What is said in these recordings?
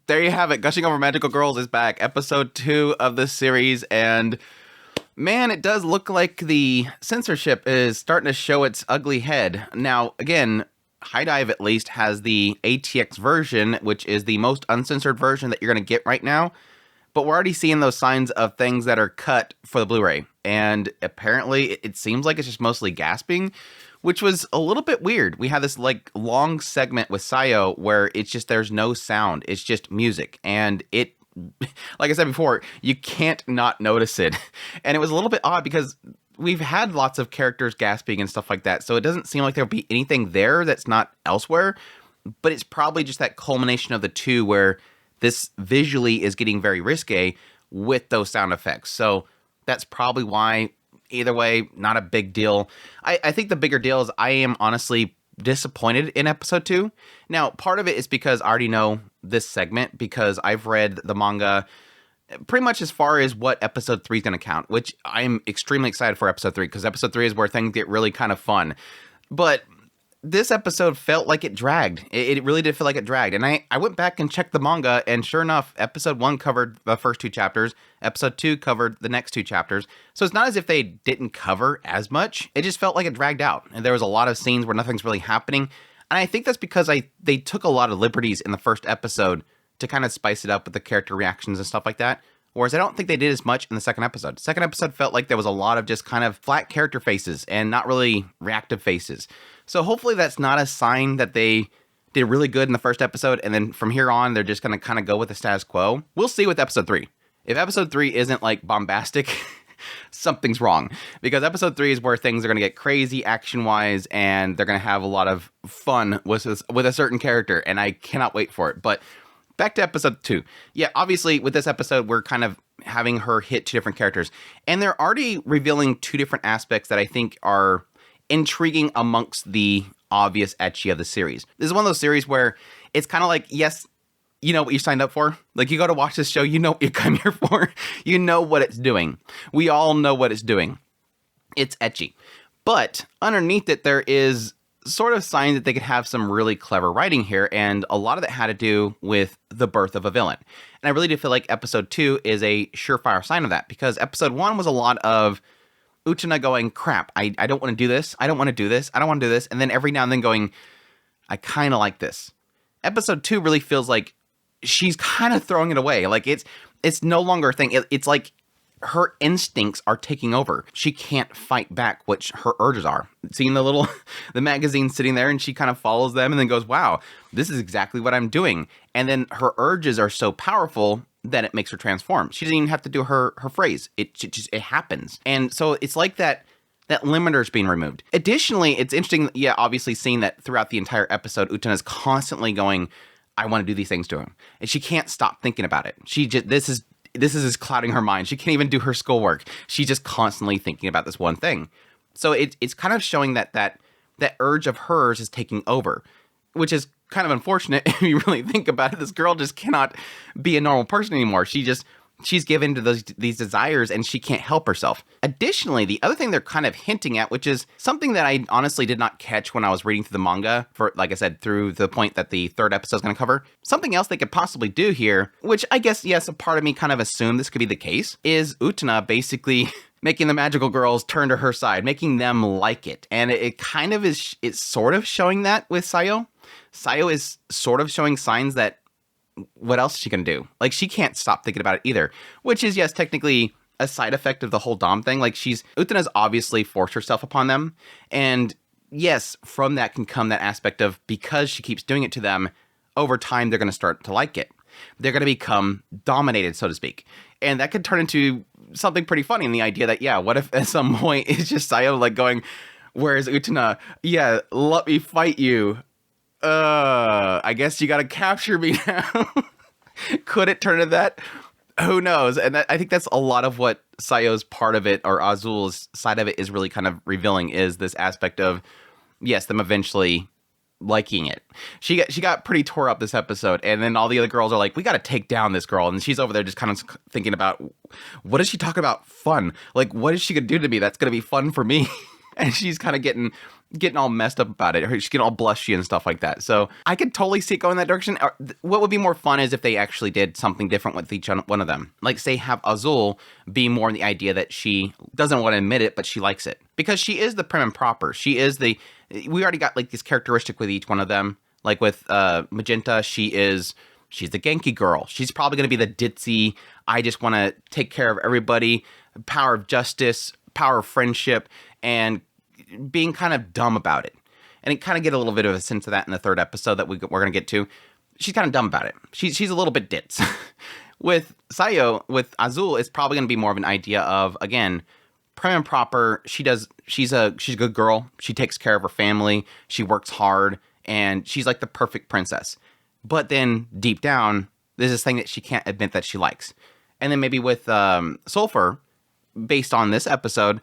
there you have it. Gushing Over Magical Girls is back. Episode 2 of this series. And man, it does look like the censorship is starting to show its ugly head. Now, again, High Dive at least has the ATX version, which is the most uncensored version that you're going to get right now. But we're already seeing those signs of things that are cut for the Blu-ray. And apparently, it seems like it's just mostly gasping, which was a little bit weird. We had this like long segment with Sayo where it's just there's no sound. It's just music. And it, like I said before, you can't not notice it. And it was a little bit odd because we've had lots of characters gasping and stuff like that. So it doesn't seem like there'll be anything there that's not elsewhere. But it's probably just that culmination of the two where this visually is getting very risque with those sound effects. So that's probably why. Either way, not a big deal. I think the bigger deal is I am honestly disappointed in episode 2. Now, part of it is because I already know this segment because I've read the manga pretty much as far as what episode 3 is going to count, which I am extremely excited for episode 3 because episode 3 is where things get really kind of fun. But this episode felt like it dragged. It really did feel like it dragged. And I went back and checked the manga, and sure enough, episode 1 covered the first 2 chapters. Episode 2 covered the next 2 chapters. So it's not as if they didn't cover as much. It just felt like it dragged out. And there was a lot of scenes where nothing's really happening. And I think that's because they took a lot of liberties in the first episode to kind of spice it up with the character reactions and stuff like that. Whereas I don't think they did as much in the second episode. The second episode felt like there was a lot of just kind of flat character faces and not really reactive faces. So hopefully that's not a sign that they did really good in the first episode, and then from here on, they're just going to kind of go with the status quo. We'll see with episode 3. If episode 3 isn't like bombastic, something's wrong. Because episode 3 is where things are going to get crazy action-wise, and they're going to have a lot of fun with a certain character, and I cannot wait for it. But back to episode 2. Yeah, obviously, with this episode, we're kind of having her hit 2 different characters. And they're already revealing 2 different aspects that I think are intriguing amongst the obvious ecchi of the series. This is one of those series where it's kind of like, yes, you know what you signed up for. Like, you go to watch this show, you know what you come here for. You know what it's doing. We all know what it's doing. It's ecchi. But underneath it, there is sort of signs that they could have some really clever writing here, and a lot of it had to do with the birth of a villain. And I really do feel like episode 2 is a surefire sign of that, because episode 1 was a lot of Utena going, crap, I don't want to do this, I don't want to do this, I don't want to do this, and then every now and then going, I kind of like this. Episode 2 really feels like she's kind of throwing it away. Like, it's no longer a thing. It's like her instincts are taking over. She can't fight back what her urges are. Seeing the magazine sitting there, and she kind of follows them and then goes, wow, this is exactly what I'm doing. And then her urges are so powerful that it makes her transform. She doesn't even have to do her phrase. It happens. And so it's like that limiter is being removed. Additionally, it's interesting, yeah, obviously seeing that throughout the entire episode, Utena is constantly going, I want to do these things to him. And she can't stop thinking about it. This is just clouding her mind. She can't even do her schoolwork. She's just constantly thinking about this one thing. So it's kind of showing that urge of hers is taking over, which is kind of unfortunate if you really think about it. This girl just cannot be a normal person anymore. She's given to these desires, and she can't help herself. Additionally, the other thing they're kind of hinting at, which is something that I honestly did not catch when I was reading through the manga, for, like I said, through the point that the 3rd episode is going to cover, something else they could possibly do here, which I guess, yes, a part of me kind of assumed this could be the case, is Utena basically making the magical girls turn to her side, making them like it. And it kind of is, it's sort of showing that with Sayo. Sayo is sort of showing signs that what else is she going to do? Like, she can't stop thinking about it either, which is, yes, technically a side effect of the whole Dom thing. Like, Utena's obviously forced herself upon them. And yes, from that can come that aspect of, because she keeps doing it to them, over time, they're going to start to like it. They're going to become dominated, so to speak. And that could turn into something pretty funny in the idea that, yeah, what if at some point it's just Sayo like going, where's Utena? Yeah, let me fight you. I guess you gotta capture me now. Could it turn into that? Who knows? And I think that's a lot of what Sayo's part of it, or Azul's side of it, is really kind of revealing, is this aspect of, yes, them eventually liking it. She got pretty tore up this episode, and then all the other girls are like, we gotta take down this girl, and she's over there just kind of thinking about, what is she talking about? Fun. Like, what is she gonna do to me that's gonna be fun for me? And she's kind of getting getting all messed up about it. She's getting all blushy and stuff like that. So I could totally see it going that direction. What would be more fun is if they actually did something different with each one of them. Like, say, have Azul be more in the idea that she doesn't want to admit it, but she likes it. Because she is the prim and proper. We already got, like, this characteristic with each one of them. Like, with Magenta, she's the Genki girl. She's probably going to be the ditzy, I just want to take care of everybody, power of justice, power of friendship, and being kind of dumb about it. And it kind of get a little bit of a sense of that in the third episode that we're going to get to. She's kind of dumb about it. She's a little bit ditz. With with Azul, it's probably going to be more of an idea of, again, prim and proper. She's a good girl. She takes care of her family. She works hard, and she's like the perfect princess. But then deep down, there's this thing that she can't admit that she likes. And then maybe with Sulfur, based on this episode,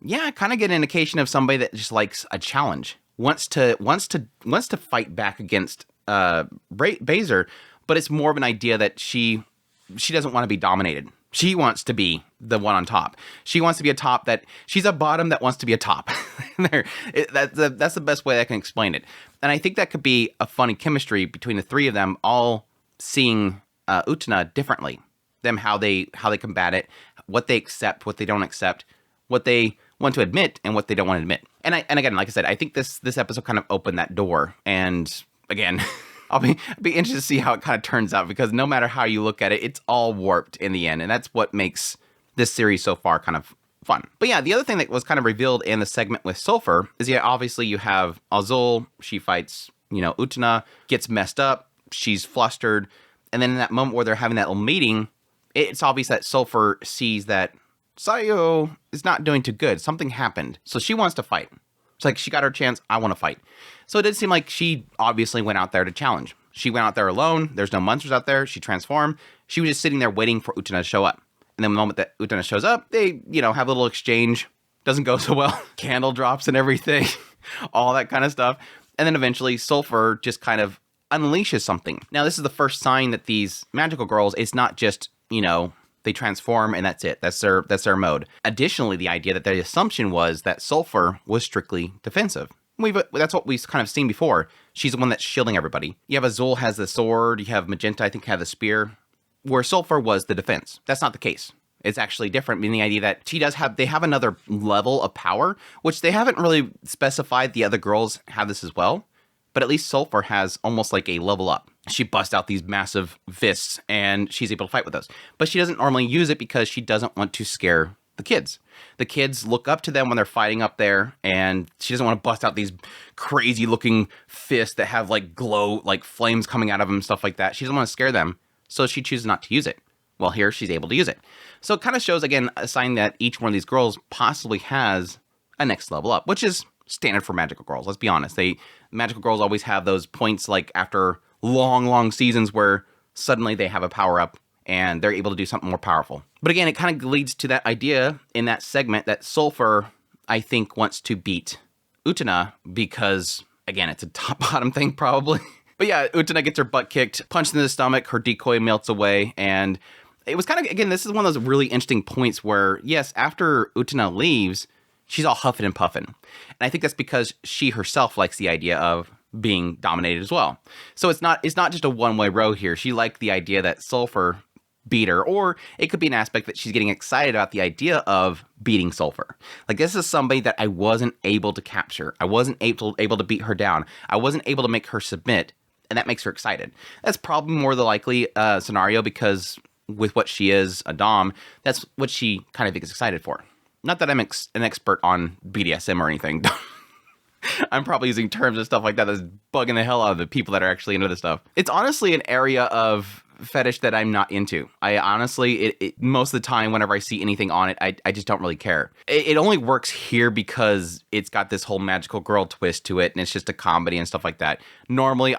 yeah, I kind of get an indication of somebody that just likes a challenge, wants to fight back against Baser, but it's more of an idea that she doesn't want to be dominated. She wants to be the one on top. She wants to be a top she's a bottom that wants to be a top. That's the best way I can explain it. And I think that could be a funny chemistry between the three of them, all seeing Utena differently. Them how they combat it, what they accept, what they don't accept, what they want to admit, and what they don't want to admit. And again, like I said, I think this episode kind of opened that door. And again, I'll be interested to see how it kind of turns out, because no matter how you look at it, it's all warped in the end. And that's what makes this series so far kind of fun. But yeah, the other thing that was kind of revealed in the segment with Sulfur is, yeah, obviously you have Azul. She fights, Utena, gets messed up. She's flustered. And then in that moment where they're having that little meeting, it's obvious that Sulfur sees that Sayo is not doing too good. Something happened. So she wants to fight. It's like, she got her chance. I want to fight. So it did seem like she obviously went out there to challenge. She went out there alone. There's no monsters out there. She transformed. She was just sitting there waiting for Utena to show up. And then the moment that Utena shows up, they, have a little exchange. Doesn't go so well. Candle drops and everything. All that kind of stuff. And then eventually Sulfur just kind of unleashes something. Now, this is the first sign that these magical girls, it's not just, they transform and that's it. That's their mode. Additionally, the idea that the assumption was that Sulfur was strictly defensive. That's what we've kind of seen before. She's the one that's shielding everybody. You have Azul has the sword. You have Magenta, I think, have the spear. Where Sulfur was the defense. That's not the case. It's actually different, meaning the idea that they have another level of power, which they haven't really specified. The other girls have this as well. But at least Sulfur has almost like a level up. She busts out these massive fists, and she's able to fight with those. But she doesn't normally use it because she doesn't want to scare the kids. The kids look up to them when they're fighting up there, and she doesn't want to bust out these crazy-looking fists that have, like, glow, like, flames coming out of them, stuff like that. She doesn't want to scare them, so she chooses not to use it. Well, here, she's able to use it. So it kind of shows, again, a sign that each one of these girls possibly has a next level up, which is standard for magical girls. Let's be honest. Magical girls always have those points, like after long seasons, where suddenly they have a power up and they're able to do something more powerful. But again, it kind of leads to that idea in that segment that Sulfur, I think, wants to beat Utena because, again, it's a top-bottom thing probably. But yeah, Utena gets her butt kicked, punched in the stomach, her decoy melts away, and it was kind of, again, this is one of those really interesting points where, yes, after Utena leaves, she's all huffing and puffing. And I think that's because she herself likes the idea of being dominated as well. So it's not just a one-way road here. She liked the idea that Sulfur beat her, or it could be an aspect that she's getting excited about the idea of beating Sulfur. Like, this is somebody that I wasn't able to capture. I wasn't able to beat her down. I wasn't able to make her submit, and that makes her excited. That's probably more the likely scenario, because with what she is, a dom, that's what she kind of gets excited for. Not that I'm an expert on BDSM or anything. I'm probably using terms and stuff like that that's bugging the hell out of the people that are actually into this stuff. It's honestly an area of fetish that I'm not into. I honestly, most of the time, whenever I see anything on it, I just don't really care. It only works here because it's got this whole magical girl twist to it, and it's just a comedy and stuff like that. Normally,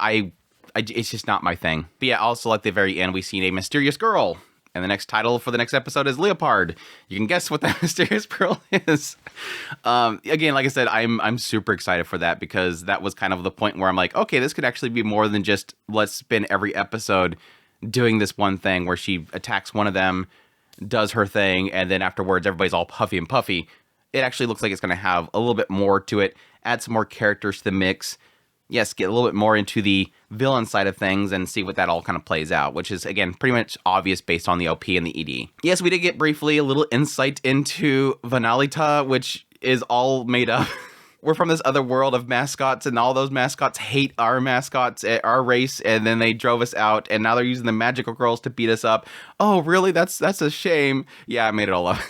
it's just not my thing. But yeah, also at the very end, we see a mysterious girl. And the next title for the next episode is Leopard. You can guess what that mysterious girl is. Again, like I said, I'm super excited for that, because that was kind of the point where I'm like, okay, this could actually be more than just let's spend every episode doing this one thing where she attacks one of them, does her thing, and then afterwards everybody's all puffy and puffy. it actually looks like it's going to have a little bit more to it, add some more characters to the mix. Yes, get a little bit more into the villain side of things and see what that all kind of plays out, which is, again, pretty much obvious based on the OP and the ED. Yes, we did get briefly a little insight into Vanalita, which is all made up. We're from this other world of mascots, and all those mascots hate our mascots, our race, and then they drove us out, and now they're using the magical girls to beat us up. Oh, really? That's a shame. Yeah, I made it all up.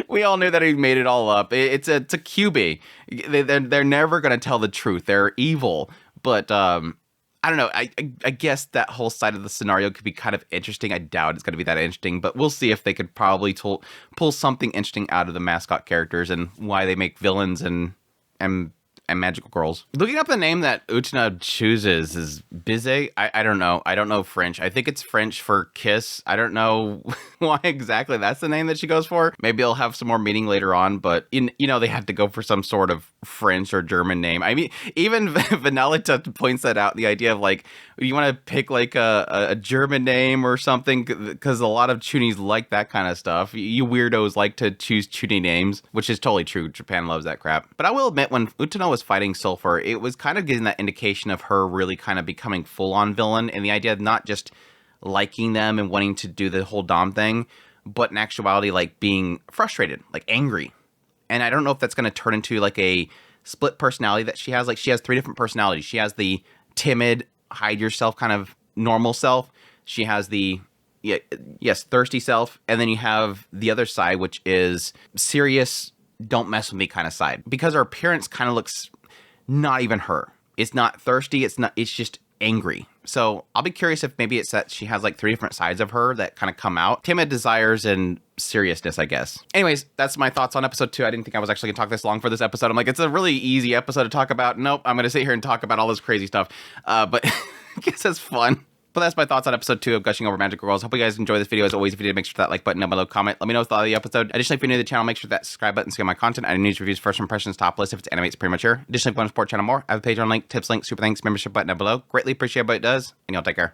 We all knew that he made it all up. It's a QB. They're never going to tell the truth. They're evil. But I don't know. I guess that whole side of the scenario could be kind of interesting. I doubt it's going to be that interesting, but we'll see if they could probably pull something interesting out of the mascot characters and why they make villains and magical girls. Looking up the name that Utena chooses is Bizet. I don't know. I don't know French. I think it's French for kiss. I don't know why exactly that's the name that she goes for. Maybe it'll have some more meaning later on, but they had to go for some sort of French or German name. I mean, even Vanelita points that out, the idea of like, you want to pick like a German name or something, because a lot of chunis like that kind of stuff. You weirdos like to choose chuni names, which is totally true. Japan loves that crap. But I will admit, when Utena was fighting Sulfur, it was kind of getting that indication of her really kind of becoming full-on villain, and the idea of not just liking them and wanting to do the whole Dom thing, but in actuality like being frustrated, like angry. And I don't know if that's going to turn into like a split personality that she has. Like, she has 3 different personalities. She has the timid, hide yourself kind of normal self. She has the thirsty self, and then you have the other side, which is serious, don't mess with me kind of side. Because her appearance kind of looks not even her. It's not thirsty. It's just angry. So I'll be curious if maybe it's that she has like 3 different sides of her that kind of come out. Timid, desires, and seriousness, I guess. Anyways, that's my thoughts on episode 2. I didn't think I was actually gonna talk this long for this episode. I'm like, it's a really easy episode to talk about. Nope, I'm gonna sit here and talk about all this crazy stuff. But I guess it's fun. But that's my thoughts on episode 2 of Gushing Over Magical Girls. Hope you guys enjoy this video. As always, if you did, make sure to that like button down below, comment. Let me know what you thought of the episode. Additionally, if you're new to the channel, make sure that subscribe button to get my content. I do news, reviews, first impressions, top list if it's anime, it's premature. Additionally, if you want to support the channel more, I have a Patreon link, tips link, super thanks, membership button down below. Greatly appreciate what it does, and y'all take care.